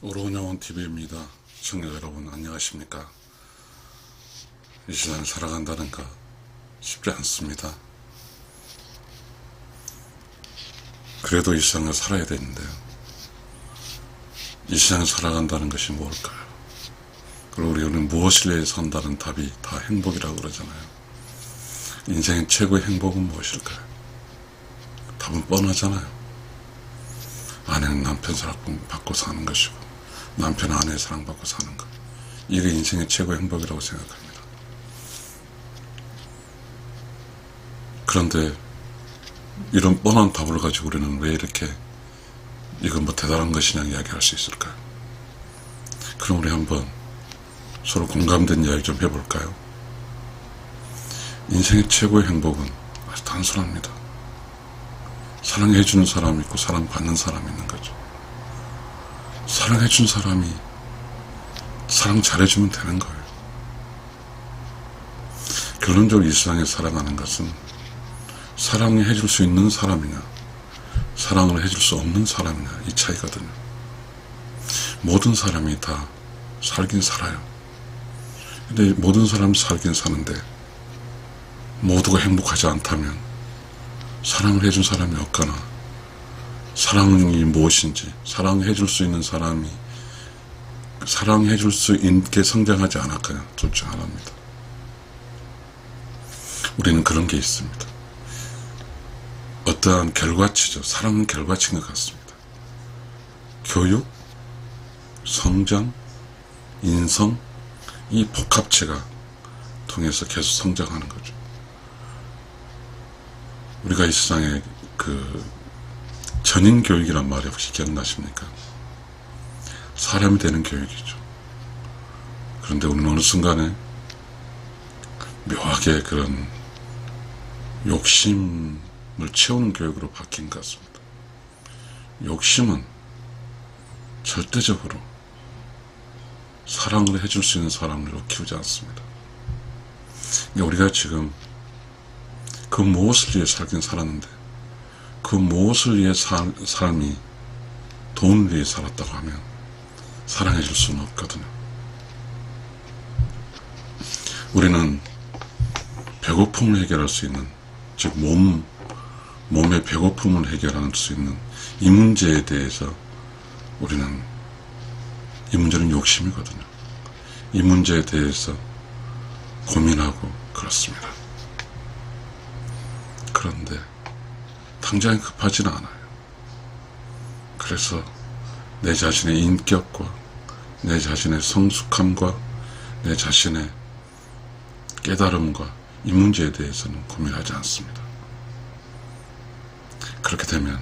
오로운영원 TV입니다. 시청자 여러분 안녕하십니까? 이 시간을 살아간다는 거 쉽지 않습니다. 그래도 이 세상을 살아야 되는데요. 이 세상을 살아간다는 것이 뭘까요? 그리고 우리는 무엇을 위해 산다는 답이 다 행복이라고 그러잖아요. 인생의 최고의 행복은 무엇일까요? 답은 뻔하잖아요. 아내는 남편 사랑받고 사는 것이고 남편은 아내의 사랑받고 사는 것. 이게 인생의 최고의 행복이라고 생각합니다. 그런데 이런 뻔한 답을 가지고 우리는 왜 이렇게 이건 뭐 대단한 것이냐 이야기할 수 있을까요? 그럼 우리 한번 서로 공감된 이야기 좀 해볼까요? 인생의 최고의 행복은 아주 단순합니다. 사랑해주는 사람이 있고 사랑받는 사람이 있는 거죠. 사랑해준 사람이 사랑 잘해주면 되는 거예요. 결론적으로 이 세상에 살아가는 것은 사랑을 해줄 수 있는 사람이냐 사랑을 해줄 수 없는 사람이냐 이 차이거든요. 모든 사람이 다 살긴 살아요. 근데 모든 사람이 살긴 사는데 모두가 행복하지 않다면 사랑을 해준 사람이 없거나 사랑이 무엇인지 사랑해줄 수 있는 사람이 사랑해줄 수 있게 성장하지 않았거나 둘 중 하나입니다. 우리는 그런 게 있습니다. 어떠한 결과치죠. 사랑은 결과치인 것 같습니다. 교육, 성장, 인성 이 복합체가 통해서 계속 성장하는 거죠. 우리가 이 세상에 전인교육이란 말이 혹시 기억나십니까? 사람이 되는 교육이죠. 그런데 우리는 어느 순간에 묘하게 그런 욕심을 채우는 교육으로 바뀐 것 같습니다. 욕심은 절대적으로 사랑을 해줄 수 있는 사람으로 키우지 않습니다. 우리가 지금 그 무엇을 위해 살긴 살았는데 그 무엇을 위해 삶이 돈을 위해 살았다고 하면 사랑해 줄 수는 없거든요. 우리는 배고픔을 해결할 수 있는 즉 몸의 배고픔을 해결할 수 있는 이 문제에 대해서 우리는 이 문제는 욕심이거든요. 이 문제에 대해서 고민하고 그렇습니다. 그런데 당장에 급하지는 않아요. 그래서 내 자신의 인격과 내 자신의 성숙함과 내 자신의 깨달음과 이 문제에 대해서는 고민하지 않습니다. 그렇게 되면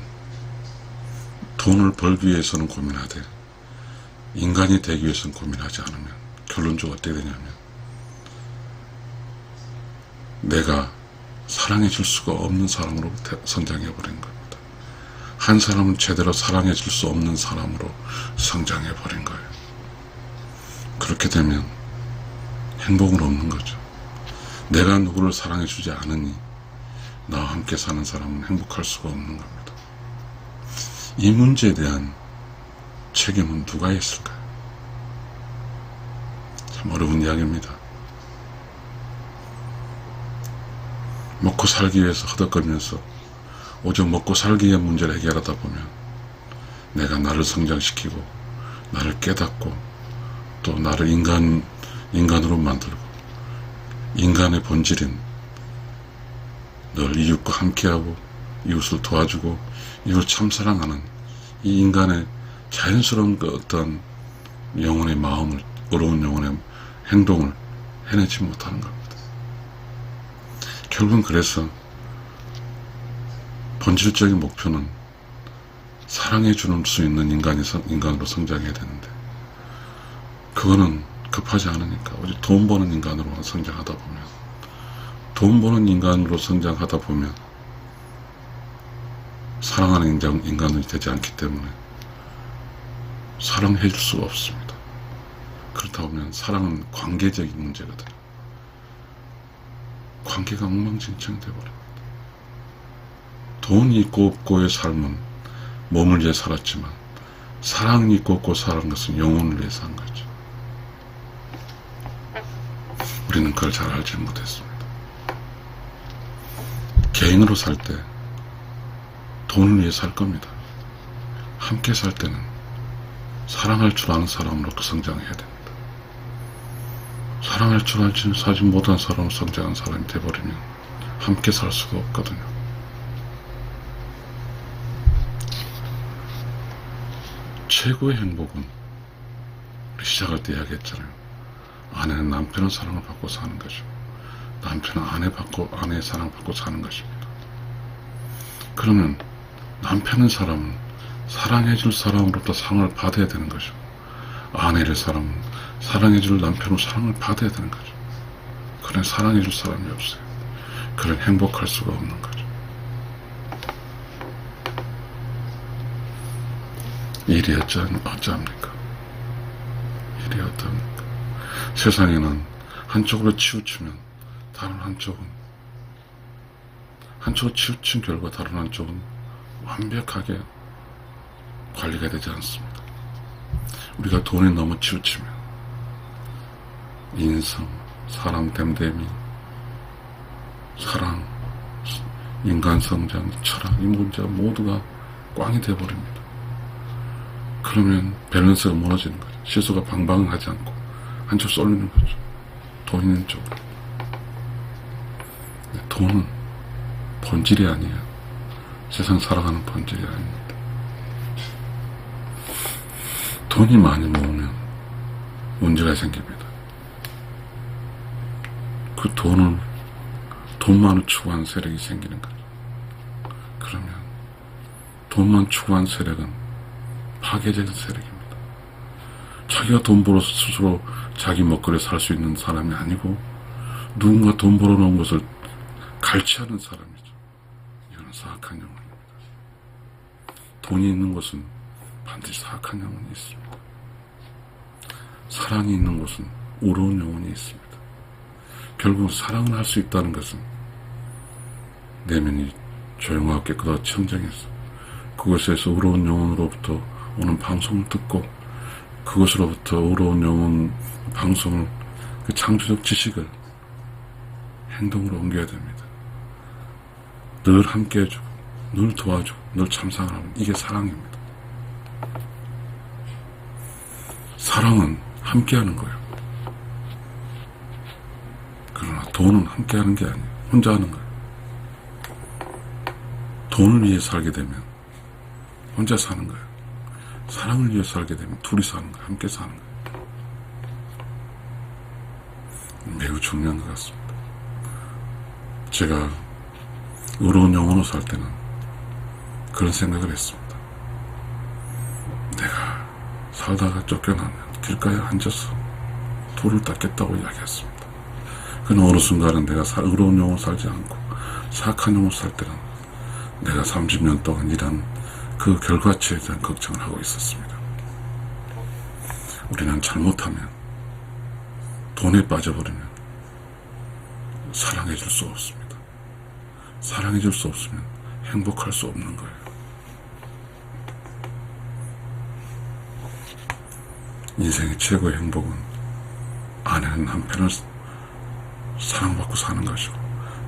돈을 벌기 위해서는 고민하되 인간이 되기 위해서는 고민하지 않으면 결론적으로 어떻게 되냐면 내가 사랑해 줄 수가 없는 사람으로 성장해 버린 겁니다. 한 사람은 제대로 사랑해 줄 수 없는 사람으로 성장해 버린 거예요. 그렇게 되면 행복은 없는 거죠. 내가 누구를 사랑해 주지 않으니 나와 함께 사는 사람은 행복할 수가 없는 겁니다. 이 문제에 대한 책임은 누가 있을까요? 참 어려운 이야기입니다. 먹고 살기 위해서 허덕거리면서 오직 먹고 살기 위한 문제를 해결하다 보면 내가 나를 성장시키고 나를 깨닫고 또 나를 인간으로 만들고 인간의 본질인 늘 이웃과 함께하고 이웃을 도와주고 이웃을 참 사랑하는 이 인간의 자연스러운 그 어떤 영혼의 마음을 어려운 영혼의 행동을 해내지 못하는 겁니다. 결국은 그래서 본질적인 목표는 사랑해 줄 수 있는 인간으로 성장해야 되는데 그거는 급하지 않으니까 오직 돈 버는 인간으로 성장하다 보면 돈 버는 인간으로 성장하다 보면 사랑하는 인간이 되지 않기 때문에 사랑해 줄 수가 없습니다. 그렇다 보면 사랑은 관계적인 문제거든요. 관계가 엉망진창 되어버립니다. 돈이 있고 없고의 삶은 몸을 위해 살았지만 사랑이 꽂고 사는 것은 영혼을 위해서 한 거죠. 우리는 그걸 잘 알지 못했습니다. 개인으로 살 때 돈을 위해 살 겁니다. 함께 살 때는 사랑할 줄 아는 사람으로 성장해야 됩니다. 사랑할 줄 알지 못한 사람으로 성장한 사람이 돼버리면 함께 살 수가 없거든요. 최고의 행복은 우리 시작할 때 이야기했잖아요. 아내는 남편의 사랑을 받고 사는 거죠. 남편은 아내의 사랑을 받고 사는 것입니다. 그러면 남편의 사람은 사랑해줄 사람으로부터 사랑을 받아야 되는 거죠. 아내의 사람은 사랑해줄 남편으로 사랑을 받아야 되는 거죠. 그런 사랑해줄 사람이 없어요. 그런 행복할 수가 없는 거죠. 일이 어찌합니까? 일이 어떡합니까? 세상에는 한쪽으로 치우치면 다른 한쪽으로 치우친 결과 다른 한쪽은 완벽하게 관리가 되지 않습니다. 우리가 돈에 너무 치우치면 인성, 사람 됨됨이, 사랑, 인간 성장, 철학, 이 문제가 모두가 꽝이 되어버립니다. 그러면 밸런스가 무너지는 거죠. 시소가 방방하지 않고 한쪽 쏠리는 거죠. 돈 있는 쪽으로. 돈은 본질이 아니에요. 세상 살아가는 본질이 아닙니다. 돈이 많이 모으면 문제가 생깁니다. 그 돈만을 추구하는 세력이 생기는 거죠. 그러면 돈만 추구하는 세력은 파괴적인 세력입니다. 자기가 돈 벌어서 스스로 자기 먹거리 살 수 있는 사람이 아니고 누군가 돈 벌어놓은 것을 갈취하는 사람이죠. 이거는 사악한 영혼입니다. 돈이 있는 곳은 반드시 사악한 영혼이 있습니다. 사랑이 있는 곳은 우러운 영혼이 있습니다. 결국 사랑을 할 수 있다는 것은 내면이 조용하고 깨끗하고 청정해서 그것에서 우러운 영혼으로부터 오는 방송을 듣고 그것으로부터 우러운 영혼 방송을 그 창조적 지식을 행동으로 옮겨야 됩니다. 늘 함께 해주고 늘 도와주고 늘 참상을 하면 이게 사랑입니다. 사랑은 함께 하는 거예요. 그러나 돈은 함께 하는 게 아니에요. 혼자 하는 거예요. 돈을 위해 살게 되면 혼자 사는 거예요. 사랑을 위해 살게 되면 둘이 사는 거예요. 함께 사는 거예요. 매우 중요한 것 같습니다. 제가 의로운 영혼으로 살 때는 그런 생각을 했습니다. 내가 살다가 쫓겨나면 길가에 앉아서 돌을 닦겠다고 이야기했습니다. 그러나 어느 순간은 내가 의로운 영혼으로 살지 않고 사악한 영혼으로 살 때는 내가 30년 동안 일한 그 결과치에 대한 걱정을 하고 있었습니다. 우리는 잘못하면 돈에 빠져버리면 사랑해줄 수 없습니다. 사랑해줄 수 없으면 행복할 수 없는 거예요. 인생의 최고의 행복은 아내는 남편을 사랑받고 사는 것이고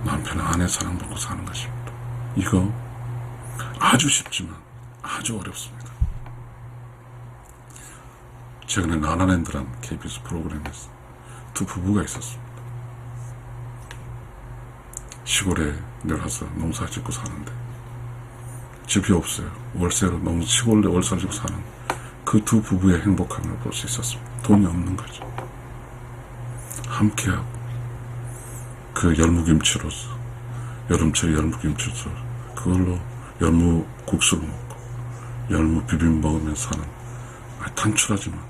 남편은 아내 사랑받고 사는 것입니다. 이거 아주 쉽지만 아주 어렵습니다. 최근에 라라랜드라는 KBS 프로그램에서 두 부부가 있었습니다. 시골에 내려가서 농사 짓고 사는데 집이 없어요. 월세로 너무 시골에 월세를 짓고 사는 그 두 부부의 행복함을 볼 수 있었습니다. 돈이 없는 거죠. 함께하고 그 열무김치로서 여름철 열무김치로서 그걸로 열무국수를 먹고 열무 비빔 먹으면서 사는 단출하지만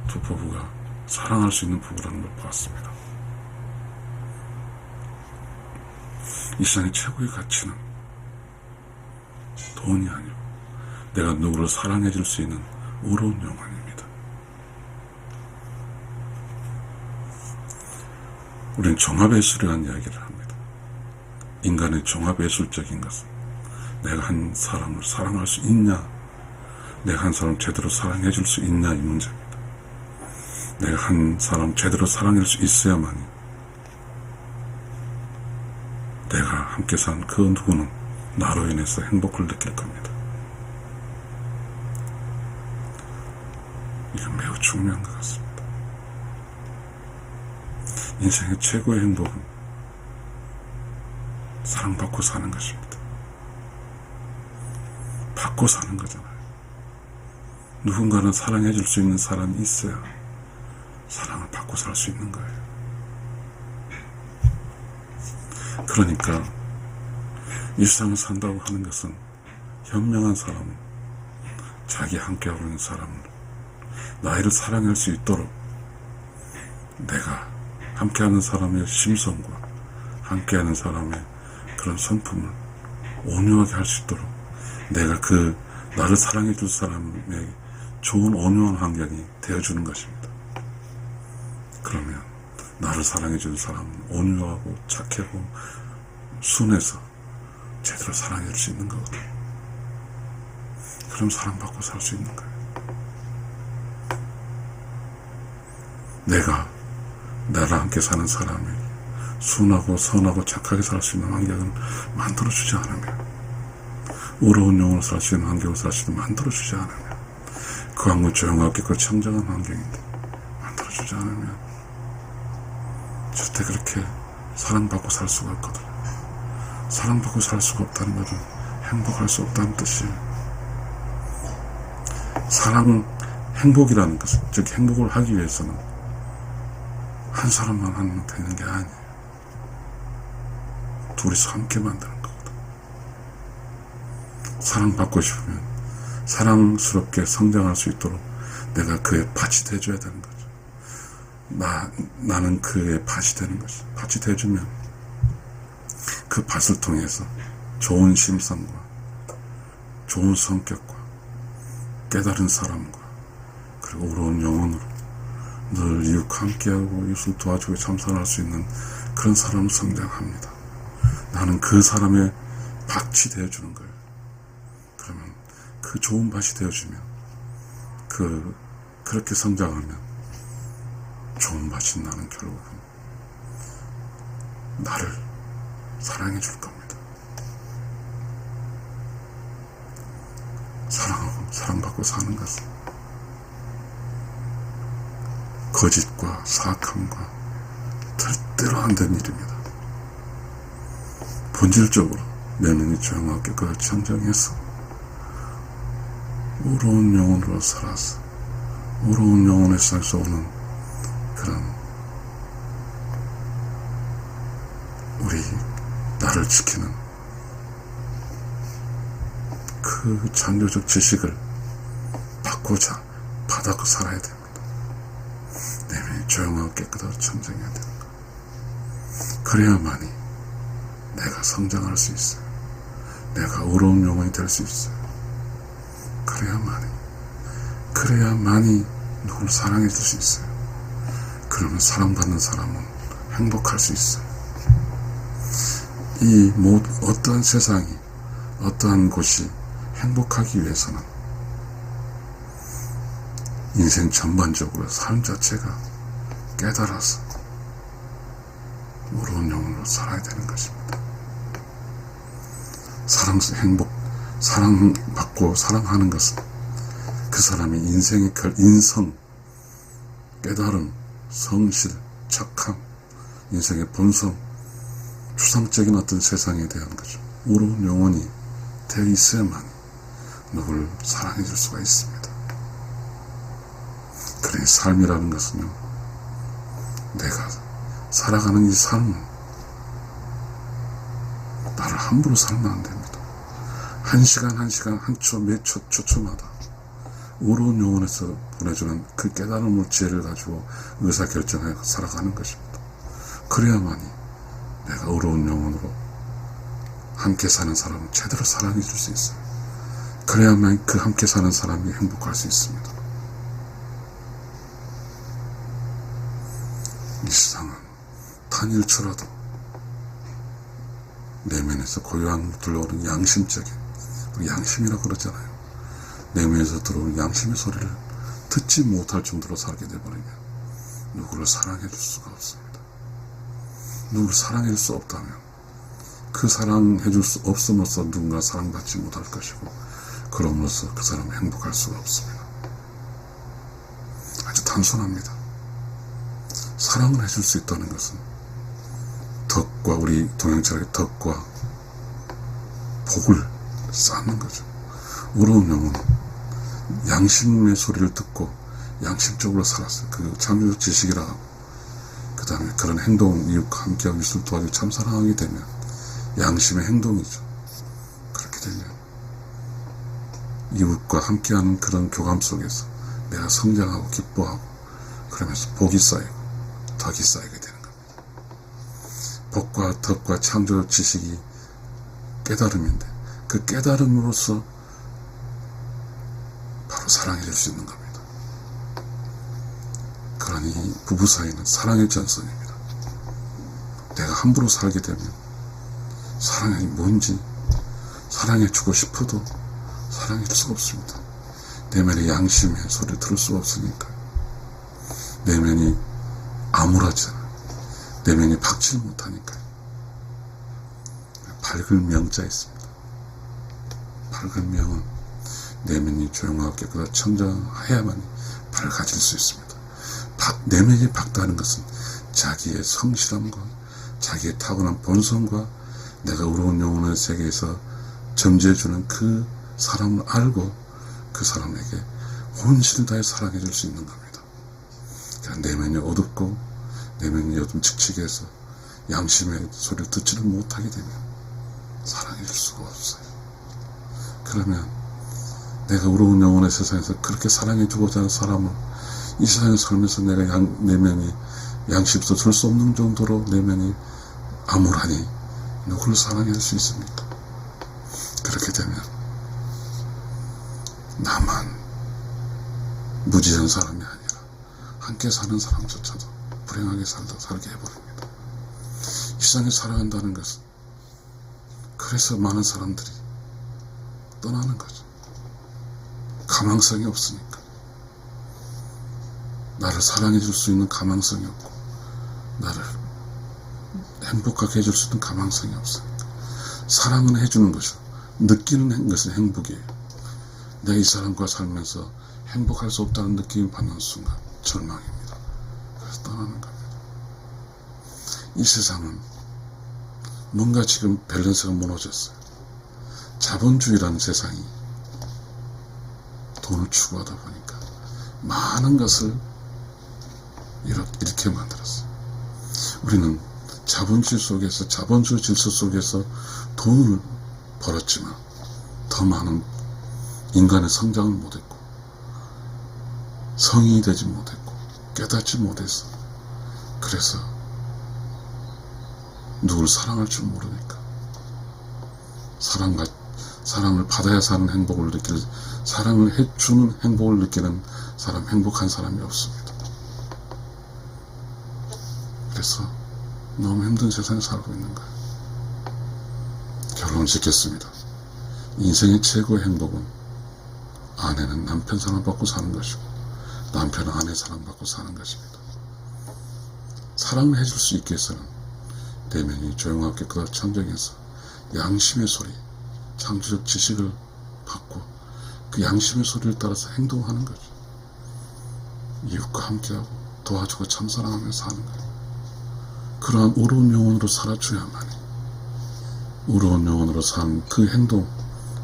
두 부부가 사랑할 수 있는 부부라는 걸 보았습니다. 이 세상의 최고의 가치는 돈이 아니고 내가 누구를 사랑해 줄 수 있는 의로운 영혼입니다. 우리는 종합예술이라는 이야기를 합니다. 인간의 종합예술적인 것은 내가 한 사람을 사랑할 수 있냐, 내가 한 사람 제대로 사랑해 줄 수 있냐 이 문제입니다. 내가 한 사람 제대로 사랑할 수 있어야만이 내가 함께 산 그 누구는 나로 인해서 행복을 느낄 겁니다. 이건 매우 중요한 것 같습니다. 인생의 최고의 행복은 사랑받고 사는 것입니다. 받고 사는 거잖아요. 누군가는 사랑해 줄 수 있는 사람이 있어야 사랑을 받고 살 수 있는 거예요. 그러니까 이 세상을 산다고 하는 것은 현명한 사람, 자기 함께하고 있는 사람, 나이를 사랑할 수 있도록 내가 함께하는 사람의 심성과 함께하는 사람의 그런 성품을 온유하게 할 수 있도록 내가 나를 사랑해 줄 사람의 좋은 온유한 환경이 되어주는 것입니다. 그러면 나를 사랑해 줄 사람은 온유하고 착하고 순해서 제대로 사랑해 줄 수 있는 거거든요. 그럼 사랑받고 살 수 있는 거예요. 내가 나랑 함께 사는 사람이 순하고 선하고 착하게 살 수 있는 환경을 만들어주지 않으면, 의로운 영혼을 살 수 있는 환경을 살 수 있는 만들어주지 않으면, 그 환경을 조용하게 그 청정한 환경인데 만들어주지 않으면 절대 그렇게 사랑받고 살 수가 없거든요. 사랑받고 살 수가 없다는 것은 행복할 수 없다는 뜻이에요. 행복이라는 것은, 즉 행복을 하기 위해서는 한 사람만 하면 되는 게 아니에요. 둘이서 함께 만드는 거거든. 사랑받고 싶으면 사랑스럽게 성장할 수 있도록 내가 그의 밭이 돼줘야 되는 거죠. 나는 그의 밭이 되는 거죠. 밭이 돼주면 그 밭을 통해서 좋은 심성과 좋은 성격과 깨달은 사람과 그리고 의로운 영혼으로 늘 이웃과 함께하고 이웃을 도와주고 참선할 수 있는 그런 사람을 성장합니다. 나는 그 사람의 밭이 되어주는 거예요. 그러면 그 좋은 밭이 되어주면 그렇게 성장하면 좋은 밭인 나는 결국은 나를 사랑해 줄 겁니다. 사랑하고 사랑받고 사는 것은 거짓과 사악함과 절대로 안 된 일입니다. 본질적으로 내 눈이 조용하게 그걸 청정해서 의로운 영혼으로 살아서 의로운 영혼의 세상에서 오는 그런 나를 지키는 그 창조적 지식을 받고 살아야 됩니다. 내면이 조용하고 깨끗하고 청정해야 됩니다. 그래야만이 내가 성장할 수 있어요. 내가 의로운 영혼이 될 수 있어요. 그래야만이 누구를 사랑해 줄 수 있어요. 그러면 사랑받는 사람은 행복할 수 있어요. 어떠한 세상이, 어떠한 곳이 행복하기 위해서는 인생 전반적으로 삶 자체가 깨달아서 의로운 영혼으로 살아야 되는 것입니다. 사랑받고 사랑하는 것은 그 사람의 인생의 인성, 깨달음, 성실, 착함, 인생의 본성, 추상적인 어떤 세상에 대한 거죠. 의로운 영혼이 되어 있어야만 누구를 사랑해 줄 수가 있습니다. 그래, 삶이라는 것은요, 내가 살아가는 이 삶은 나를 함부로 살면 안 됩니다. 한 시간 한 시간, 한 초, 몇 초마다 의로운 영혼에서 보내주는 그 깨달음을, 지혜를 가지고 의사결정해 살아가는 것입니다. 그래야만이 내가 의로운 영혼으로 함께 사는 사람을 제대로 사랑해 줄 수 있어요. 그래야만 그 함께 사는 사람이 행복할 수 있습니다. 이 세상은 단일초라도 내면에서 고요한 들러오는 양심적인, 우리 양심이라고 그러잖아요. 내면에서 들어오는 양심의 소리를 듣지 못할 정도로 살게 되어버리면 누구를 사랑해 줄 수가 없습니다. 누구를 사랑해 줄 수 없다면 그 사랑해 줄 수 없음으로써 누군가 사랑받지 못할 것이고, 그럼으로써 그 사람은 행복할 수가 없습니다. 아주 단순합니다. 사랑을 해줄 수 있다는 것은 덕과, 우리 동양철학의 덕과 복을 쌓는 거죠. 의로운 영혼은 양심의 소리를 듣고 양심적으로 살았어요. 그 창조적 지식이라 하고, 그 다음에 그런 행동, 이웃과 함께하고 이웃을 도와주고 참 사랑하게 되면 양심의 행동이죠. 그렇게 되면 이웃과 함께하는 그런 교감 속에서 내가 성장하고 기뻐하고, 그러면서 복이 쌓이고 덕이 쌓이게 되는 겁니다. 복과 덕과 창조적 지식이 깨달음인데, 그 깨달음으로써 바로 사랑해 줄 수 있는 겁니다. 그러니 부부 사이는 사랑의 전선입니다. 내가 함부로 살게 되면 사랑이 뭔지 사랑해 주고 싶어도 사랑해 줄 수가 없습니다. 내면의 양심의 소리를 들을 수가 없으니까. 내면이 암울하잖아요. 내면이 박지를 못하니까요. 밝은 명자 있습니다. 밝은 명은 내면이 조용하고 깨끗하고 청정해야만 밝아질 수 있습니다. 내면이 밝다는 것은 자기의 성실함과 자기의 타고난 본성과 내가 의로운 영혼의 세계에서 점지해주는 그 사람을 알고 그 사람에게 혼신을 다해 사랑해 줄 수 있는 겁니다. 그러니까 내면이 어둡고 내면이 어둠칙칙해서 양심의 소리를 듣지를 못하게 되면 사랑해 줄 수가 없어요. 그러면 내가 의로운 영혼의 세상에서 그렇게 사랑해 주고자 하는 사람을 이 세상에 살면서 내가 내면이 양심도 줄 수 없는 정도로 내면이 암울하니 누구를 사랑할 수 있습니까? 그렇게 되면 나만 무지한 사람이 아니라 함께 사는 사람조차도 불행하게 살게 해버립니다. 이 세상에 살아간다는 것은 그래서 많은 사람들이 떠나는 거죠. 가망성이 없으니까. 나를 사랑해 줄 수 있는 가망성이 없고 나를 행복하게 해줄 수 있는 가망성이 없으니까. 사랑은 해주는 것이고 느끼는 것은 행복이에요. 내가 이 사람과 살면서 행복할 수 없다는 느낌을 받는 순간 절망입니다. 그래서 떠나는 겁니다. 이 세상은 뭔가 지금 밸런스가 무너졌어요. 자본주의라는 세상이 돈을 추구하다 보니까 많은 것을 이렇게 만들었어요. 우리는 자본주의 속에서, 자본주의 질서 속에서 돈을 벌었지만 더 많은 인간의 성장을 못했고 성인이 되지 못했고 깨닫지 못했어. 그래서 누구를 사랑할 줄 모르니까 사랑을 받아야 사는 행복을 느끼는, 사랑을 해주는 행복을 느끼는 사람, 행복한 사람이 없습니다. 그래서 너무 힘든 세상에 살고 있는 거예요. 결론 짓겠습니다. 인생의 최고의 행복은 아내는 남편 사랑받고 사는 것이고 남편은 아내 사랑받고 사는 것입니다. 사랑을 해줄 수 있게 해서는 내면이 조용하고 깨끗하고 청정해서 양심의 소리, 창조적 지식을 받고 그 양심의 소리를 따라서 행동하는 거죠. 이웃과 함께하고 도와주고 참사랑하며 사는 거예요. 그러한 의로운 영혼으로 살아줘야만이 의로운 영혼으로 사는 그 행동,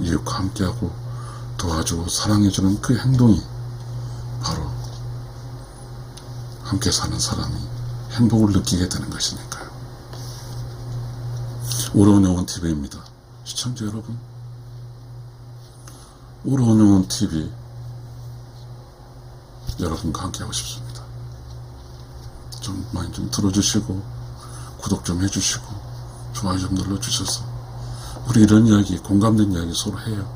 이웃과 함께하고 도와주고 사랑해주는 그 행동이 바로 함께 사는 사람이 행복을 느끼게 되는 것이니까요. 의로운 영혼 TV입니다. 시청자 여러분, 의로운 영혼 TV 여러분과 함께 하고 싶습니다. 좀 많이 좀 들어주시고 구독 좀 해주시고 좋아요 좀 눌러주셔서 우리 이런 이야기, 공감된 이야기 서로 해요.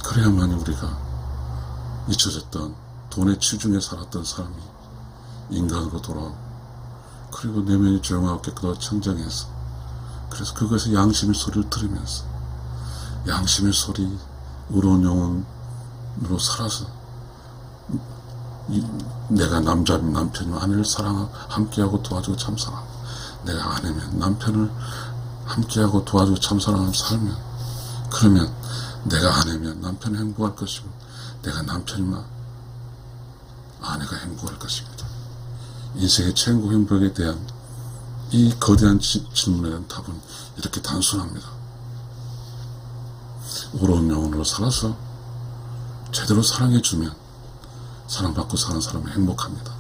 그래야만 우리가 잊혀졌던 돈의 치중에 살았던 사람이 인간으로 돌아오고, 그리고 내면이 조용하고 깨끗하고 청정해서, 그래서 그것의 양심의 소리를 들으면서 양심의 소리, 의로운 영혼 살아서 내가 남자면 남편이면 아내를 사랑하고 함께하고 도와주고 참 사랑하고, 내가 아내면 남편을 함께하고 도와주고 참 사랑하며 살면, 그러면 내가 아내면 남편이 행복할 것이고 내가 남편이면 아내가 행복할 것입니다. 인생의 최고 행복에 대한 이 거대한 질문에 대한 답은 이렇게 단순합니다. 오로운 영혼으로 살아서 제대로 사랑해주면 사랑받고 사는 사람은 행복합니다.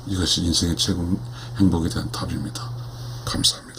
이것이 인생의 최고 행복에 대한 답입니다. 감사합니다.